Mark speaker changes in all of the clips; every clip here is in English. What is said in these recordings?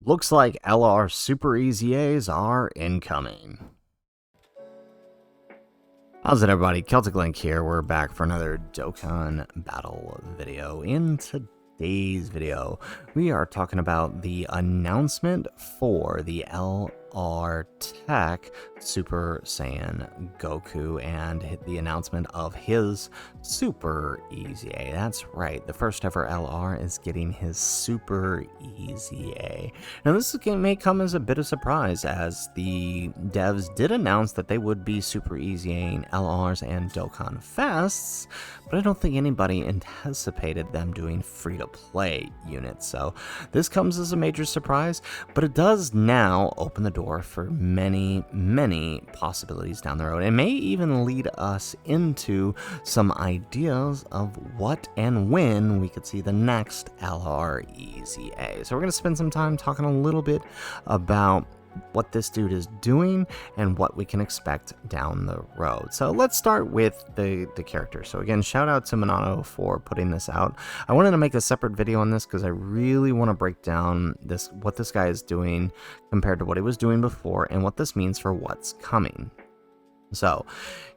Speaker 1: Looks like LR Super Ezas are incoming. How's it, everybody? Celtic Link here. We're back for another Dokkan battle video. In today's video, we are talking about the announcement for the LR Tech Super Saiyan Goku and the announcement of his Super Eza. That's right, the first ever LR is getting his Super Eza. Now, this may come as a bit of surprise, as the devs did announce that they would be Super Easying LRs and Dokkan Fests, but I don't think anybody anticipated them doing free-to-play units, so this comes as a major surprise, but it does now open the door for many possibilities down the road. It may even lead us into some ideas of what and when we could see the next LR Eza. So we're going to spend some time talking a little bit about what this dude is doing and what we can expect down the road. So let's start with the character. So again, shout out to Monano for putting this out. I wanted to make a separate video on this because I really want to break down what this guy is doing compared to what he was doing before and what this means for what's coming. So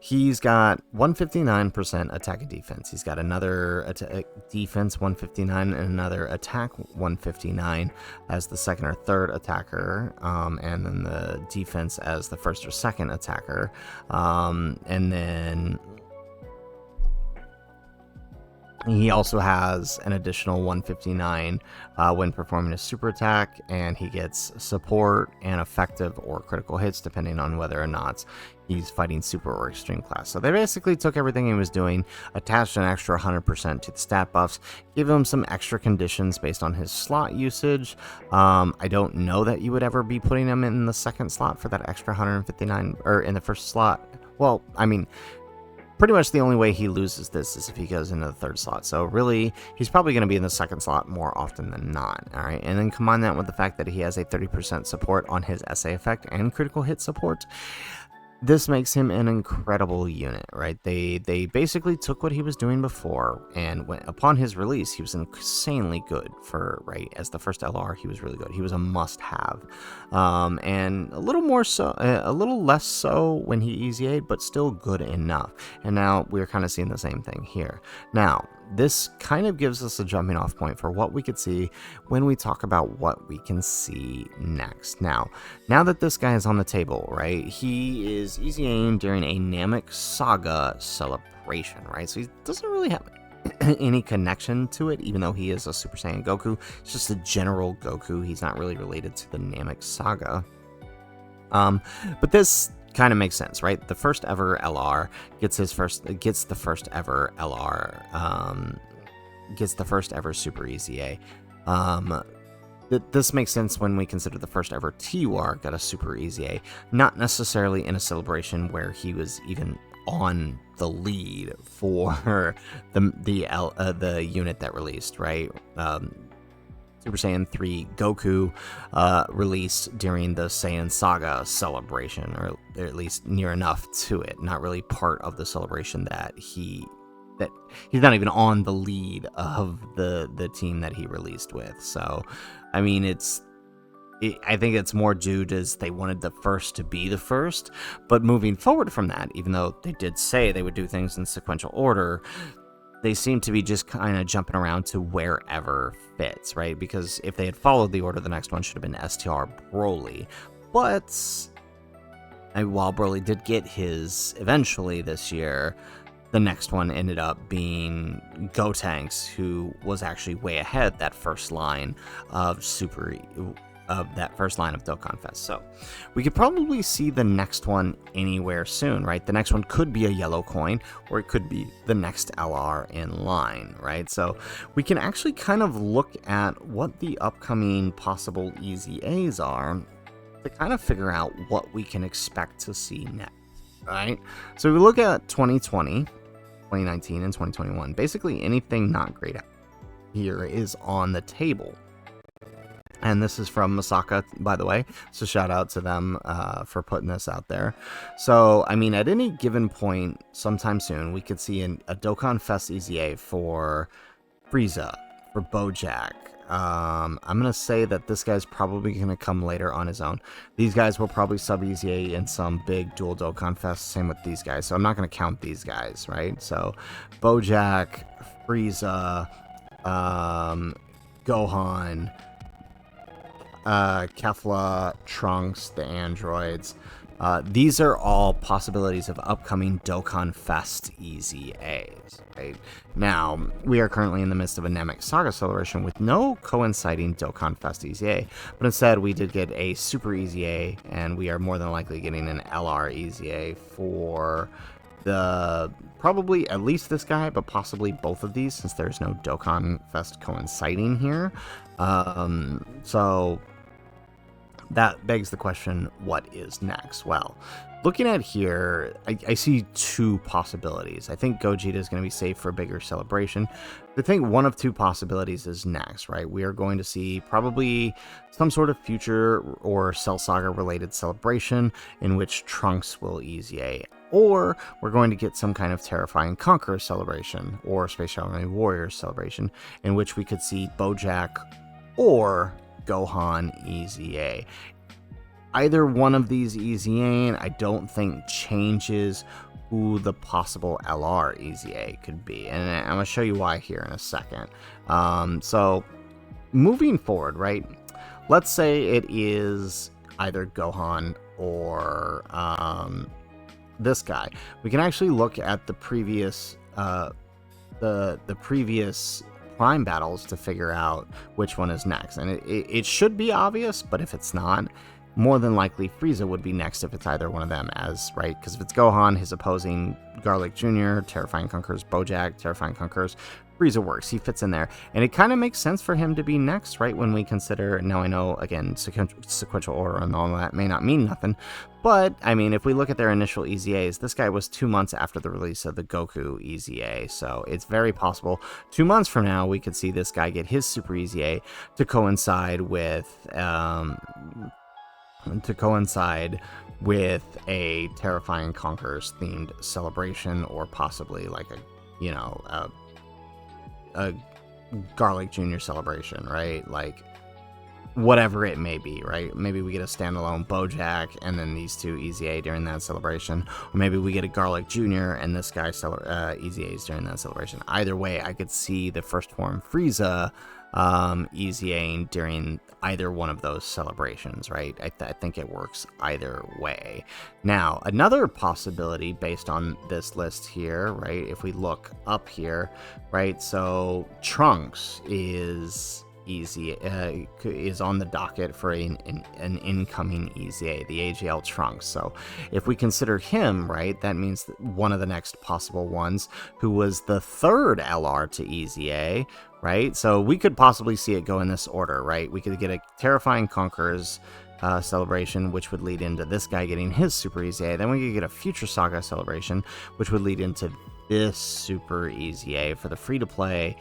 Speaker 1: he's got 159% attack and defense. He's got another defense 159 and another attack 159 as the second or third attacker, and then the defense as the first or second attacker, and then he also has an additional 159 when performing a super attack, and he gets support and effective or critical hits depending on whether or not he's fighting super or extreme class. So they basically took everything he was doing, attached an extra 100% to the stat buffs, gave him some extra conditions based on his slot usage. I don't know that you would ever be putting him in the second slot for that extra 159, or in the first slot. Well, I mean, pretty much the only way he loses this is if he goes into the third slot. So really, he's probably going to be in the second slot more often than not. All right, and then combine that with the fact that he has a 30% support on his SA effect and critical hit support. This makes him an incredible unit, right? They basically took what he was doing before, and upon his release, he was insanely good for, right, as the first LR, he was really good. He was a must-have, and a little more so, a little less so when he EZA'd, but still good enough. And now we're kind of seeing the same thing here. Now, this kind of gives us a jumping off point for what we could see when we talk about what we can see next. Now that this guy is on the table, right, he is EZAing during a Namek Saga celebration, right? So he doesn't really have any connection to it, even though he is a Super Saiyan Goku. It's just a general Goku. He's not really related to the Namek Saga. But this kind of makes sense, right? The first ever LR gets the first ever LR, gets the first ever Super Eza. This makes sense when we consider the first ever TUR got a Super Eza, not necessarily in a celebration where he was even on the lead for the unit that released, right? Super Saiyan 3 Goku released during the Saiyan Saga celebration, or at least near enough to it. Not really part of the celebration that he's not even on the lead of the team that he released with. So, I mean, I think it's more due to they wanted the first to be the first, but moving forward from that, even though they did say they would do things in sequential order, they seem to be just kind of jumping around to wherever fits, right? Because if they had followed the order, the next one should have been STR Broly. But while Broly did get his eventually this year, the next one ended up being Gotenks, who was actually way ahead that first line of Dokkan Fest. So we could probably see the next one anywhere soon, right? The next one could be a yellow coin, or it could be the next LR in line, right? So we can actually kind of look at what the upcoming possible EZAs are to kind of figure out what we can expect to see next, right? So if we look at 2020, 2019, and 2021, basically anything not great here is on the table. And this is from Masaka, by the way, so shout out to them for putting this out there. So, I mean, at any given point, sometime soon, we could see a Dokkan Fest EZA for Frieza, for Bojack. I'm going to say that this guy's probably going to come later on his own. These guys will probably sub EZA in some big dual Dokkan Fest. Same with these guys. So I'm not going to count these guys, right? So Bojack, Frieza, Gohan, Kefla, Trunks, the androids. These are all possibilities of upcoming Dokkan Fest EZAs, right? Now, we are currently in the midst of a Namek Saga celebration with no coinciding Dokkan Fest EZA, but instead we did get a Super EZA, and we are more than likely getting an LR EZA for probably at least this guy, but possibly both of these, since there's no Dokkan Fest coinciding here. So that begs the question, what is next? Well, looking at here, I see two possibilities. I think Gogeta is going to be saved for a bigger celebration. I think one of two possibilities is next, right? We are going to see probably some sort of future or Cell Saga related celebration in which Trunks will EZA. Or we're going to get some kind of Terrifying Conqueror celebration or Space Shaolin Warriors celebration in which we could see Bojack or Gohan EZA. Either one of these EZA, I don't think changes who the possible LR EZA could be. And I'm going to show you why here in a second. So moving forward, right? Let's say it is either Gohan or this guy. We can actually look at the previous the previous Prime battles to figure out which one is next, and it should be obvious, but if it's not, more than likely Frieza would be next if it's either one of them, right? Because if it's Gohan, his opposing Garlic Jr., Terrifying Conquerors Bojack, Terrifying Conquerors Frieza works. He fits in there, and it kind of makes sense for him to be next, right? When we consider, now I know again sequential order and all that may not mean nothing, but I mean, if we look at their initial EZAs, this guy was 2 months after the release of the Goku EZA, so it's very possible 2 months from now we could see this guy get his Super EZA to coincide with a Terrifying Conquerors themed celebration, or possibly like a Garlic Jr. celebration, right? Like whatever it may be, right? Maybe we get a standalone Bojack and then these two EZA during that celebration, or maybe we get a Garlic Jr. and this guy EZAs during that celebration. Either way, I could see the first form Frieza EZAing during either one of those celebrations, right? I think it works either way. Now, another possibility based on this list here, right? If we look up here, right? So Trunks is on the docket for an incoming EZA, the AGL Trunks. So if we consider him, right, that means that one of the next possible ones, who was the third LR to EZA, right? So we could possibly see it go in this order, right? We could get a Terrifying Conquerors celebration, which would lead into this guy getting his Super EZA. Then we could get a Future Saga celebration, which would lead into this Super EZA for the free-to-play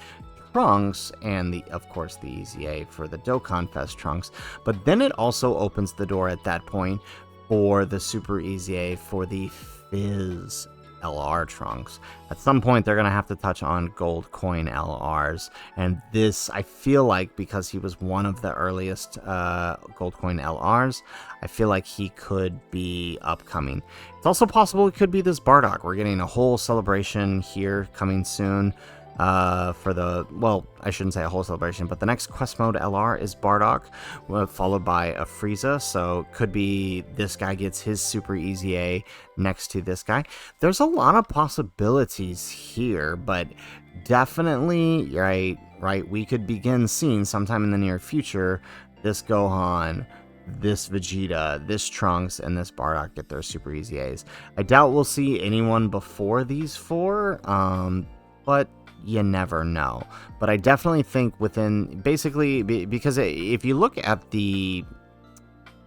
Speaker 1: Trunks, and of course the EZA for the Dokkan Fest Trunks. But then it also opens the door at that point for the Super EZA for the Fizz LR Trunks. At some point they're going to have to touch on gold coin LRs, and this, I feel like, because he was one of the earliest gold coin LRs, I feel like he could be upcoming. It's also possible it could be this Bardock. We're getting a whole celebration here coming soon for the, well, I shouldn't say a whole celebration, but the next quest mode LR is Bardock, followed by a Frieza, so could be this guy gets his Super EZA next to this guy. There's a lot of possibilities here, but definitely, right, we could begin seeing sometime in the near future this Gohan, this Vegeta, this Trunks, and this Bardock get their Super EZAs. I doubt we'll see anyone before these four, but you never know. But I definitely think within, basically, because if you look at the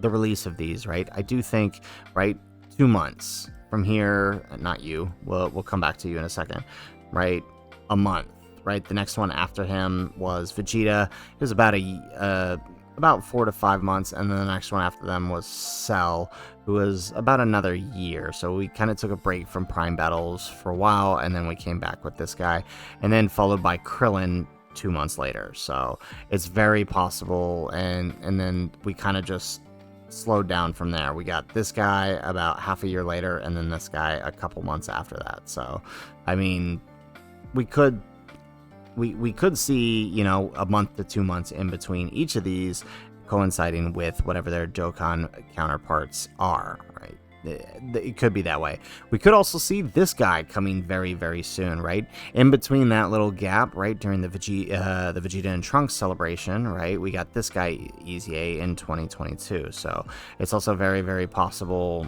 Speaker 1: release of these, right, I do think, right, 2 months from here, not you, we'll come back to you in a second, right, a month, right, the next one after him was Vegeta. It was about 4 to 5 months, and then the next one after them was Cell, who was about another year. So we kind of took a break from Prime battles for a while, and then we came back with this guy, and then followed by Krillin 2 months later. So it's very possible, and then we kind of just slowed down from there. We got this guy about half a year later, and then this guy a couple months after that. So I mean, we could see, you know, a month to 2 months in between each of these, coinciding with whatever their Dokkan counterparts are, right? It could be that way. We could also see this guy coming very, very soon, right? In between that little gap, right, during the Vegeta and Trunks celebration, right, we got this guy, Eza, in 2022. So it's also very, very possible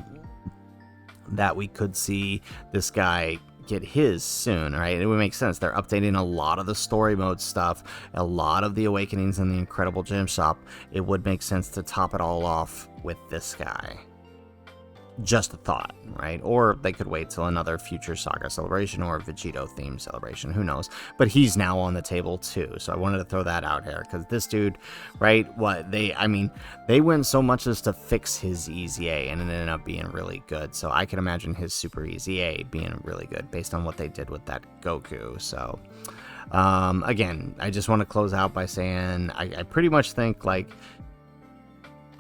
Speaker 1: that we could see this guy get his soon, right? It would make sense. They're updating a lot of the story mode stuff, a lot of the awakenings in the Incredible Gym Shop. It would make sense to top it all off with this guy. Just a thought, right? Or they could wait till another future Saga celebration or Vegito themed celebration, who knows? But he's now on the table too, so I wanted to throw that out here, because this dude, right, they went so much as to fix his Eza, and it ended up being really good. So I can imagine his Super Eza being really good based on what they did with that Goku. So again, I just want to close out by saying I pretty much think, like,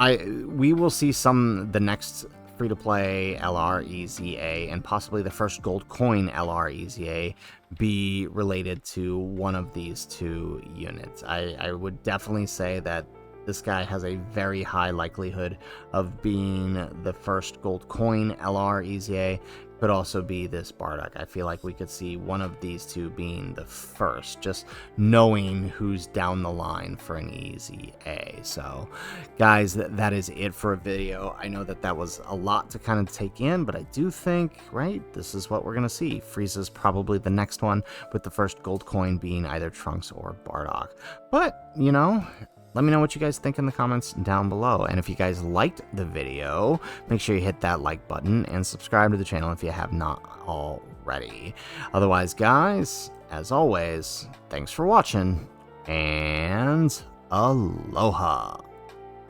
Speaker 1: we will see the next free-to-play LREZA and possibly the first gold coin LREZA be related to one of these two units. I would definitely say that this guy has a very high likelihood of being the first gold coin LREZA. Could also be this Bardock. I feel like we could see one of these two being the first, just knowing who's down the line for an EZA. So, guys, that is it for a video. I know that was a lot to kind of take in, but I do think, right, this is what we're going to see. Frieza's probably the next one, with the first gold coin being either Trunks or Bardock. But, you know, let me know what you guys think in the comments down below. And if you guys liked the video, make sure you hit that like button and subscribe to the channel if you have not already. Otherwise, guys, as always, thanks for watching, and aloha.